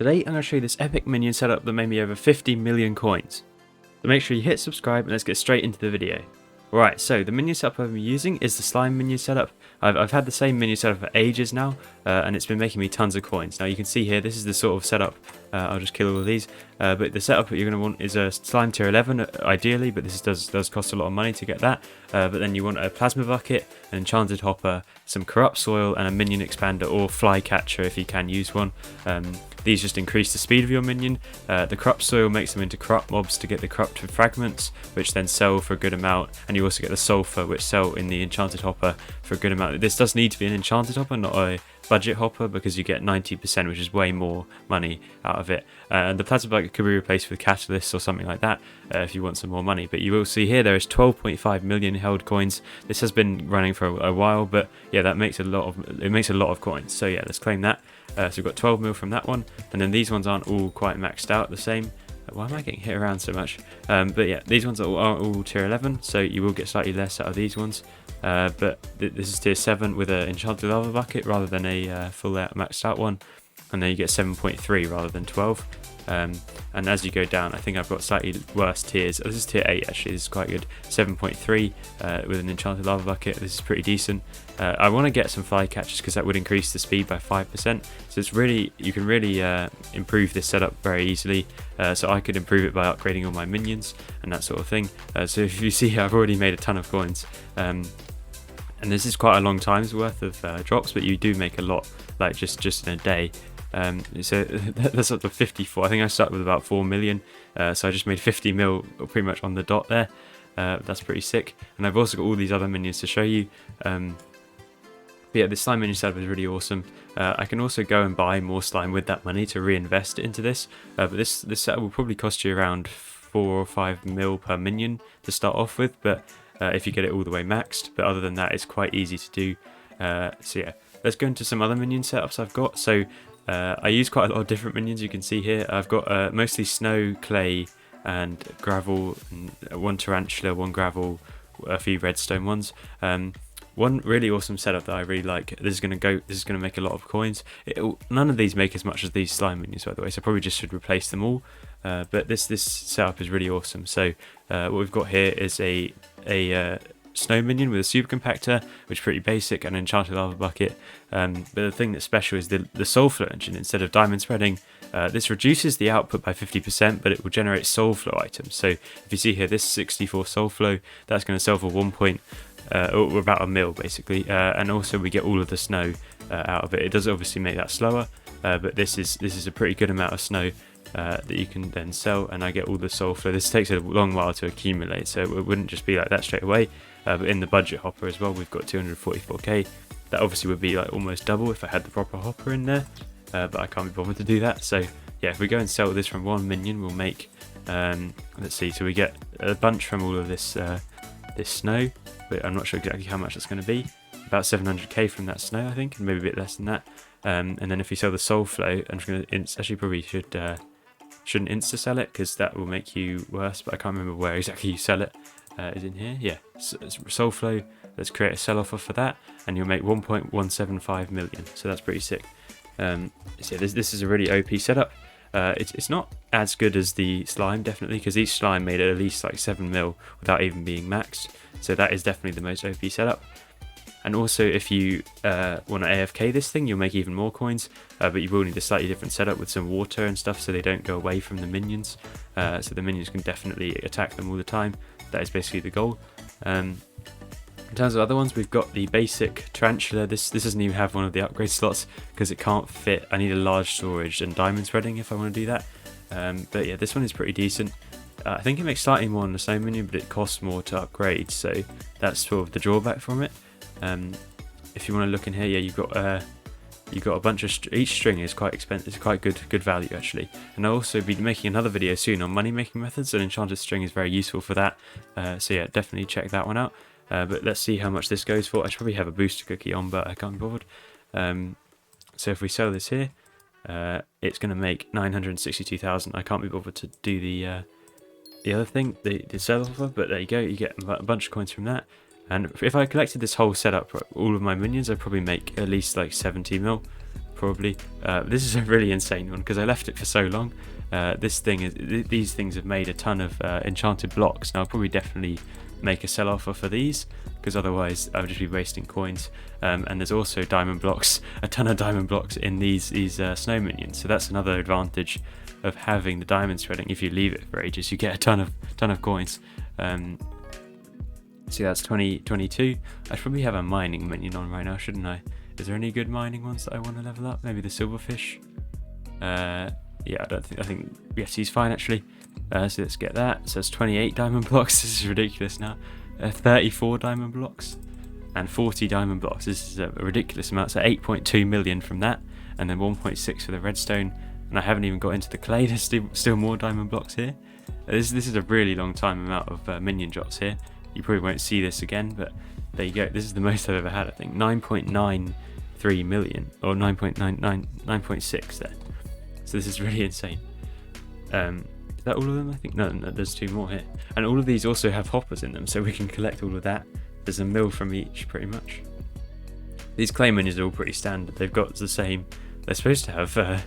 Today I'm going to show you this epic minion setup that made me over 50 million coins. So make sure you hit subscribe and let's get straight into the video. Alright, so the minion setup I've been using is the slime minion setup. I've had the same minion setup for ages now, and it's been making me tons of coins. Now you can see here, this is the sort of setup, I'll just kill all of these, but the setup that you're going to want is a slime tier 11 ideally, but this does cost a lot of money to get that. But then you want a plasma bucket, an enchanted hopper, some corrupt soil, and a minion expander or flycatcher if you can use one. These just increase the speed of your minion. The corrupt soil makes them into corrupt mobs to get the corrupted fragments, which then sell for a good amount, and you also get the sulfur, which sell in the enchanted hopper for a good amount. This does need to be an enchanted hopper, not a budget hopper, because you get 90%, which is way more money out of it. And the plasma bucket could be replaced with catalysts or something like that if you want some more money. But you will see here there is 12.5 million held coins. This has been running for a while, but yeah, that makes a lot of coins. So yeah, let's claim that. So we've got 12 mil from that one, and then these ones aren't all quite maxed out the same. Why am I getting hit around so much? But yeah, these ones are all tier 11, so you will get slightly less out of these ones. But this is tier 7 with an enchanted lava bucket rather than a full out maxed out one, and then you get 7.3 rather than 12. And as you go down, I think I've got slightly worse tiers. This is tier 8 actually, this is quite good. 7.3 with an enchanted lava bucket, this is pretty decent. I want to get some flycatchers because that would increase the speed by 5%. So it's really, you can really improve this setup very easily. So I could improve it by upgrading all my minions and that sort of thing. So if you see, I've already made a ton of coins. And this is quite a long time's worth of drops, but you do make a lot, like just in a day. So that's up to 54. I think I started with about 4 million, so I just made 50 mil pretty much on the dot there. That's pretty sick. And I've also got all these other minions to show you. But yeah, this slime minion setup is really awesome. I can also go and buy more slime with that money to reinvest into this. But this setup will probably cost you around 4 or 5 mil per minion to start off with. But if you get it all the way maxed, but other than that, it's quite easy to do. So yeah, let's go into some other minion setups I've got. So I use quite a lot of different minions. You can see here I've got mostly snow, clay, and gravel, and one tarantula, one gravel, a few redstone ones. One really awesome setup that I really like. This is going to make a lot of coins. None of these make as much as these slime minions, by the way, so I probably just should replace them all. But this setup is really awesome. So what we've got here is a snow minion with a super compactor, which is pretty basic, and an enchanted lava bucket. But the thing that's special is the soul flow engine. Instead of diamond spreading, this reduces the output by 50%, but it will generate soul flow items. So if you see here, this 64 soul flow, that's going to sell for or about a mil basically, and also we get all of the snow out of it. It does obviously make that slower, but this is a pretty good amount of snow that you can then sell, and I get all the soul flow. This takes a long while to accumulate, so it wouldn't just be like that straight away. But in the budget hopper as well, we've got 244k. That obviously would be like almost double if I had the proper hopper in there, but I can't be bothered to do that. So yeah, if we go and sell this from one minion, we'll make let's see, so we get a bunch from all of this this snow, but I'm not sure exactly how much that's going to be. About 700k from that snow, I think, and maybe a bit less than that. And then if we sell the soul flow, I'm just going to actually probably shouldn't insta sell it because that will make you worse, but I can't remember where exactly you sell it. Is in here, yeah. So soul flow, let's create a sell offer for that, and you'll make 1.175 million, so that's pretty sick. So yeah, this is a really OP setup. It's not as good as the slime, definitely, because each slime made at least like 7 mil without even being maxed, so that is definitely the most OP setup. And also, if you want to AFK this thing, you'll make even more coins, but you will need a slightly different setup with some water and stuff so they don't go away from the minions, so the minions can definitely attack them all the time. That is basically the goal. In terms of other ones, we've got the basic tarantula. This doesn't even have one of the upgrade slots because it can't fit. I need a large storage and diamond spreading if I want to do that. But yeah, this one is pretty decent. I think it makes slightly more on the same minion, but it costs more to upgrade, so that's sort of the drawback from it. If you want to look in here, yeah, you've got a bunch of each string is quite expensive. It's quite good value actually. And I'll also be making another video soon on money making methods, and enchanted string is very useful for that. So yeah, definitely check that one out. But let's see how much this goes for. I should probably have a booster cookie on, but I can't be bothered. So if we sell this here, it's going to make 962,000. I can't be bothered to do the other thing, the sell offer, but there you go. You get a bunch of coins from that. And if I collected this whole setup, all of my minions, I'd probably make at least like 70 mil. probably. This is a really insane one because I left it for so long. These things have made a ton of enchanted blocks. Now I'll probably definitely make a sell offer for these, because otherwise I would just be wasting coins. And there's also diamond blocks, a ton of diamond blocks in these snow minions. So that's another advantage of having the diamond threading. If you leave it for ages, you get a ton of coins. See, that's 22. I should probably have a mining minion on right now, shouldn't I? Is there any good mining ones that I want to level up? Maybe the silverfish. Yeah, I think yes, he's fine actually. So let's get that. So it's 28 diamond blocks. This is ridiculous now. 34 diamond blocks and 40 diamond blocks. This is a ridiculous amount. So 8.2 million from that, and then 1.6 for the redstone. And I haven't even got into the clay. There's still more diamond blocks here. This is a really long time amount of minion drops here. You probably won't see this again, but there you go. This is the most I've ever had, I think. 9.93 million, or 9.6 there. So this is really insane. Is that all of them? I think no, there's 2 more here, and all of these also have hoppers in them, so we can collect all of that. There's a mill from each, pretty much. These clay minions are all pretty standard. They've got the same. They're supposed to have. I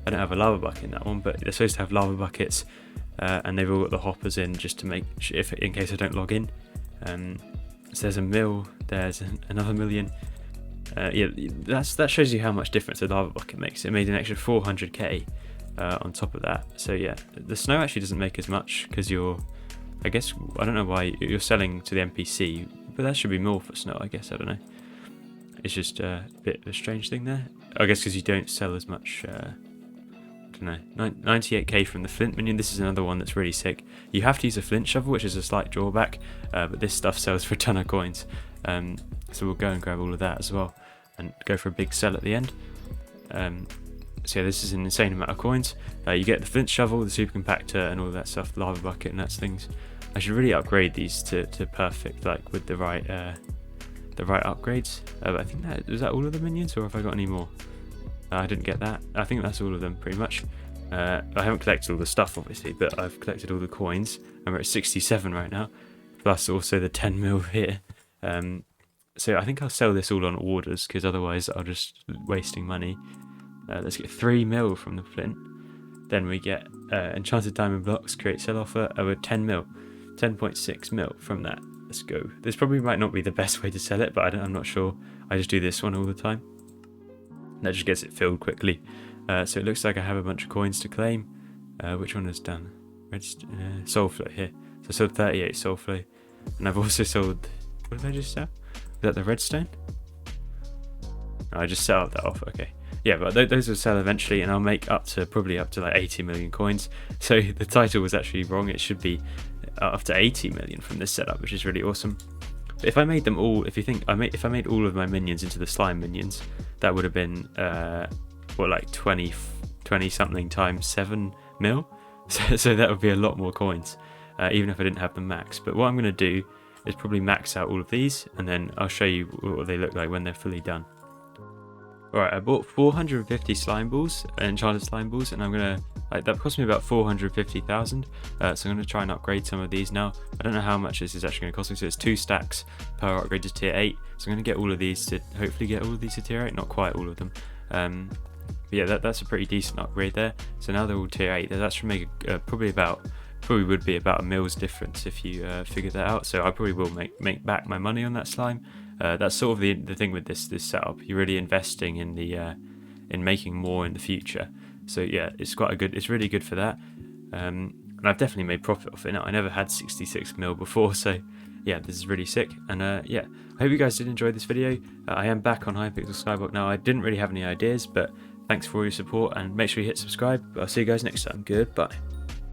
don't have a lava bucket in that one, but they're supposed to have lava buckets, and they've all got the hoppers in just to make in case I don't log in. So there's a mill. There's another million. Yeah, that shows you how much difference a lava bucket makes. It made an extra 400k on top of that. So yeah, the snow actually doesn't make as much because I guess I don't know why you're selling to the NPC, but that should be more for snow. I guess I don't know. It's just a bit of a strange thing there. I guess because you don't sell as much. I don't know. 98k from the flint minion. This is another one that's really sick. You have to use a flint shovel, which is a slight drawback, but this stuff sells for a ton of coins. So we'll go and grab all of that as well and go for a big sell at the end. So yeah, this is an insane amount of coins. You get the flint shovel, the super compactor, and all of that stuff, the lava bucket and that's things. I should really upgrade these to perfect, like with the right upgrades. But I think was that all of the minions, or have I got any more? I didn't get that. I think that's all of them pretty much. I haven't collected all the stuff obviously, but I've collected all the coins, and we're at 67 right now, plus also the 10 mil here. So I think I'll sell this all on orders, because otherwise I'll just wasting money. Let's get 3 mil from the flint. Then we get enchanted diamond blocks, create sell offer over 10 mil, 10.6 mil from that. Let's go. This probably might not be the best way to sell it, but I'm not sure. I just do this one all the time. That just gets it filled quickly. So it looks like I have a bunch of coins to claim. Which one is done? Soulflow here. So I sold 38 soulflow, and I've also sold. What did I just sell? Is that the redstone? No, I just sold that off. Okay. Yeah, but those will sell eventually, and I'll make probably up to like 80 million coins. So the title was actually wrong. It should be up to 80 million from this setup, which is really awesome. But if I made them all, if I made all of my minions into the slime minions, that would have been like 20 something times 7 mil. So that would be a lot more coins, even if I didn't have them max. But what I'm going to do is probably max out all of these, and then I'll show you what they look like when they're fully done. Alright, I bought 450 slime balls, enchanted slime balls, and I'm gonna, that cost me about 450,000. So I'm gonna try and upgrade some of these now. I don't know how much this is actually gonna cost me, so it's 2 stacks per upgrade to tier 8. So I'm gonna get all of these to, hopefully get all of these to tier 8, not quite all of them. But yeah, that's a pretty decent upgrade there. So now they're all tier 8. That should make probably would be about a mil's difference if you figure that out. So I probably will make back my money on that slime. That's sort of the thing with this setup. You're really investing in in making more in the future. So yeah, it's really good for that. And I've definitely made profit off it now. I never had 66 mil before, so yeah, this is really sick. And yeah, I hope you guys did enjoy this video. I am back on Hypixel Skyblock now. I didn't really have any ideas, but thanks for all your support, and make sure you hit subscribe. I'll see you guys next time. Goodbye.